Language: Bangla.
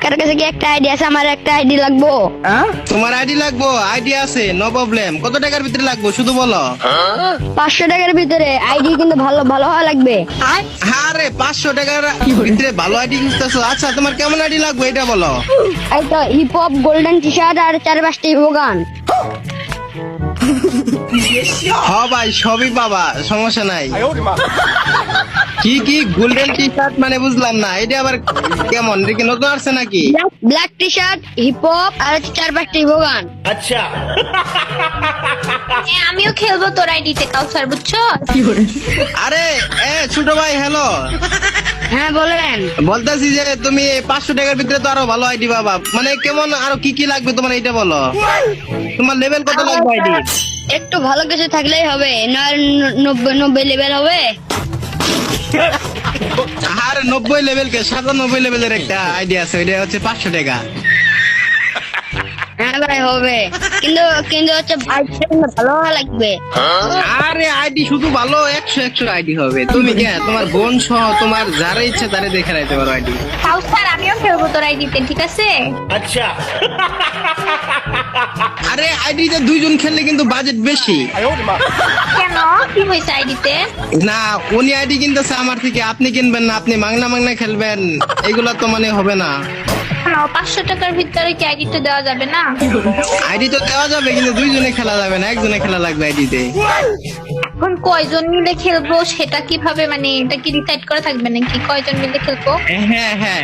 কার কাছে কি একটা আইডি আছে? আমার একটা আইডি লাগবো। তোমার আইডি লাগবো? আইডি আছে, নো প্রবলেম। কত টাকার ভিতরে লাগবো শুধু বলো। 500 টাকার ভিতরে আইডি, কিন্তু ভালো ভালো হওয়া লাগবে। আরে 500 টাকার ভিতরে ভালো আইডি খুঁজতেছো? আচ্ছা তোমার কেমন আইডি লাগবে এটা বলো। এই তো hip hop, golden T shirt আর 4-5টি ভোগান। হ ভাই, সবই পাবা, সমস্যা নাই। কি কি গোল্ডেন টি শার্ট মানে বুঝলাম না, এটা আবার কেমন? এটা কি নতুন আসছে নাকি? Black T shirt, hip hop আর 4-5টি ভোগান। আমিও খেলবো তোর আইডিতে কাউসার, বুঝছো? আরে ছোট ভাই, হ্যালো। হ্যাঁ বলেন। বলতেছি যে তুমি 500 টাকার ভিতরে তো আরো ভালো আইডি পাবা, মানে কেমন আরো কি কি লাগবে তোমার এটা বলো। তোমার লেভেল কত লাগবে আইডি? একটু ভালো কিছু থাকলেই হবে, 90 লেভেল হবে। আর 90 লেভেল কে 97 লেভেলের একটা আইডি আছে, ওইটা হচ্ছে 500 টাকা। হ্যাঁ ভাই হবে, কিন্তু কিন্তু হচ্ছে ভালো হওয়া লাগবে। আরে আইডি শুধু ভালো 100 আইডি হবে। তুমি কে তোমার বোন সহ তোমার যারা ইচ্ছা তারে দেখে রাখতে পারো আইডি। কাউসার আমিও খেলবো তোর আইডিতে, ঠিক আছে? আরে আইডিতে দুইজন খেললে কিন্তু বাজেট বেশি। কেন, কি হয়েছে আইডিতে? না, উনি আইডি কিনতেছে আমার থেকে, আপনি কিনবেন না, আপনি মাংনা মাংনা খেলবেন, এগুলা তো মানে হবে না। 500 টাকার ভিতরে কি আইডিটা দেওয়া যাবে না? আইডি তো দেওয়া যাবে, কিন্তু দুইজনে খেলা যাবে না, একজনে খেলা লাগবে আইডিতে। এখন কয়জন মিলে খেলবো সেটা কিভাবে, মানে এটা কি ডিসাইড করা থাকবে নাকি কয়জন মিলে খেলবো? হ্যাঁ হ্যাঁ